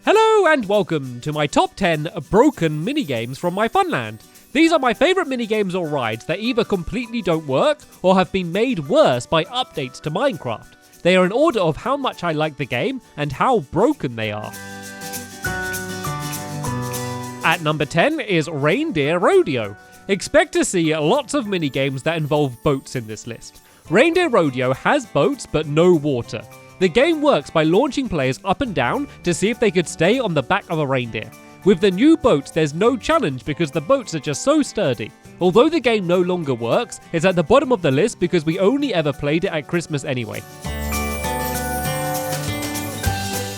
Hello and welcome to my top 10 broken minigames from my Funland. These are my favourite minigames or rides that either completely don't work or have been made worse by updates to Minecraft. They are in order of how much I like the game and how broken they are. At number 10 is Reindeer Rodeo. Expect to see lots of minigames that involve boats in this list. Reindeer Rodeo has boats but no water. The game works by launching players up and down to see if they could stay on the back of a reindeer. With the new boats, there's no challenge because the boats are just so sturdy. Although the game no longer works, it's at the bottom of the list because we only ever played it at Christmas anyway.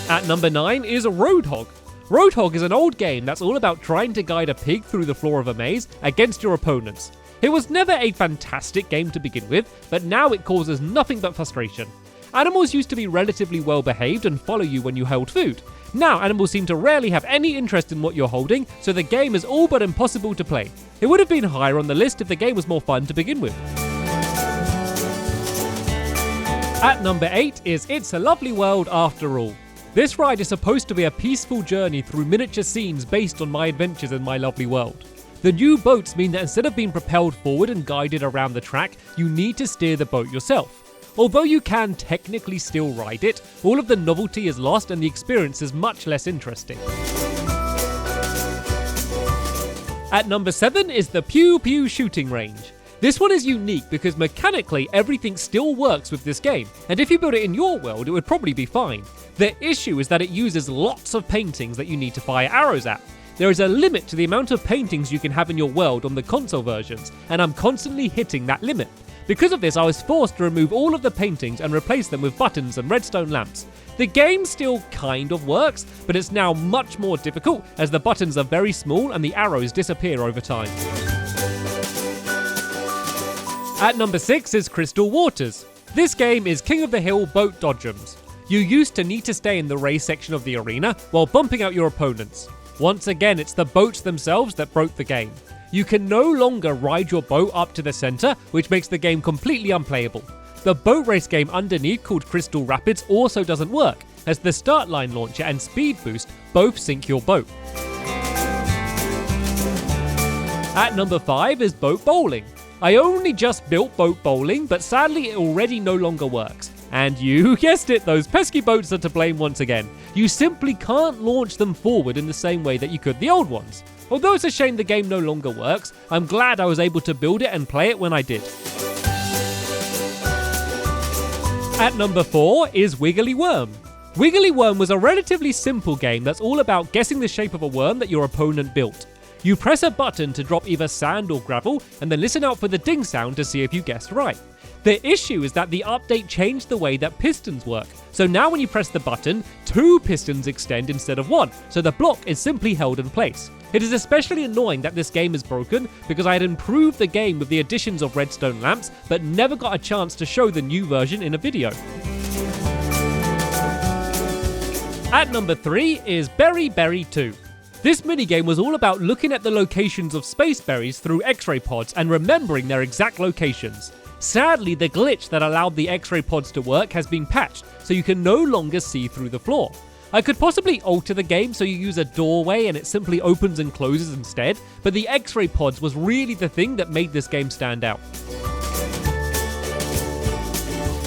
At number 9 is Roadhog. Roadhog is an old game that's all about trying to guide a pig through the floor of a maze against your opponents. It was never a fantastic game to begin with, but now it causes nothing but frustration. Animals used to be relatively well behaved and follow you when you held food. Now animals seem to rarely have any interest in what you're holding, so the game is all but impossible to play. It would have been higher on the list if the game was more fun to begin with. At number 8 is It's a Lovely World After All. This ride is supposed to be a peaceful journey through miniature scenes based on my adventures in my lovely world. The new boats mean that instead of being propelled forward and guided around the track, you need to steer the boat yourself. Although you can technically still ride it, all of the novelty is lost and the experience is much less interesting. At number 7 is the Pew Shooting Range. This one is unique because mechanically everything still works with this game, and if you build it in your world it would probably be fine. The issue is that it uses lots of paintings that you need to fire arrows at. There is a limit to the amount of paintings you can have in your world on the console versions, and I'm constantly hitting that limit. Because of this, I was forced to remove all of the paintings and replace them with buttons and redstone lamps. The game still kind of works, but it's now much more difficult as the buttons are very small and the arrows disappear over time. At number 6 is Crystal Waters. This game is King of the Hill boat dodgems. You used to need to stay in the race section of the arena while bumping out your opponents. Once again, it's the boats themselves that broke the game. You can no longer ride your boat up to the center, which makes the game completely unplayable. The boat race game underneath called Crystal Rapids also doesn't work, as the start line launcher and speed boost both sink your boat. At number 5 is Boat Bowling. I only just built Boat Bowling, but sadly it already no longer works. And you guessed it, those pesky boats are to blame once again. You simply can't launch them forward in the same way that you could the old ones. Although it's a shame the game no longer works, I'm glad I was able to build it and play it when I did. At number 4 is Wiggly Worm. Wiggly Worm was a relatively simple game that's all about guessing the shape of a worm that your opponent built. You press a button to drop either sand or gravel, and then listen out for the ding sound to see if you guessed right. The issue is that the update changed the way that pistons work, so now when you press the button, 2 pistons extend instead of 1, so the block is simply held in place. It is especially annoying that this game is broken because I had improved the game with the additions of redstone lamps, but never got a chance to show the new version in a video. At number 3 is Berry Berry 2. This minigame was all about looking at the locations of space berries through X-ray pods and remembering their exact locations. Sadly, the glitch that allowed the X-ray pods to work has been patched, so you can no longer see through the floor. I could possibly alter the game so you use a doorway and it simply opens and closes instead, but the X-ray pods was really the thing that made this game stand out.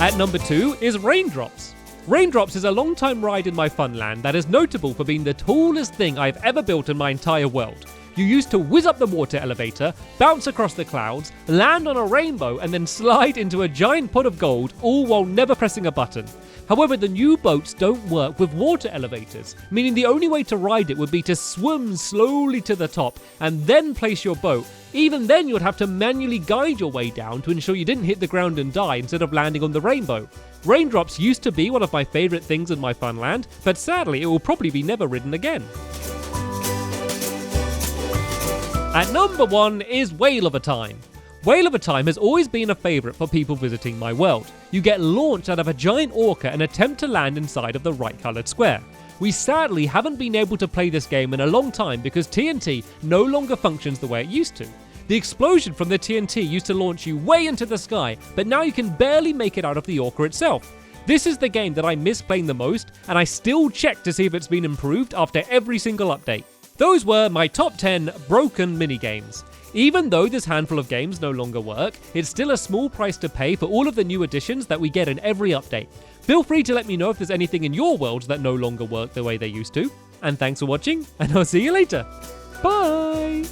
At number 2 is Raindrops. Raindrops is a long-time ride in my Funland that is notable for being the tallest thing I've ever built in my entire world. You used to whiz up the water elevator, bounce across the clouds, land on a rainbow, and then slide into a giant pot of gold, all while never pressing a button. However, the new boats don't work with water elevators, meaning the only way to ride it would be to swim slowly to the top and then place your boat. Even then, you'd have to manually guide your way down to ensure you didn't hit the ground and die instead of landing on the rainbow. Raindrops used to be one of my favourite things in my Funland, but sadly it will probably be never ridden again. At number 1 is Whale of a Time. Whale of a Time has always been a favourite for people visiting my world. You get launched out of a giant orca and attempt to land inside of the right coloured square. We sadly haven't been able to play this game in a long time because TNT no longer functions the way it used to. The explosion from the TNT used to launch you way into the sky, but now you can barely make it out of the orca itself. This is the game that I miss playing the most, and I still check to see if it's been improved after every single update. Those were my top 10 broken minigames. Even though this handful of games no longer work, it's still a small price to pay for all of the new additions that we get in every update. Feel free to let me know if there's anything in your world that no longer work the way they used to. And thanks for watching, and I'll see you later. Bye!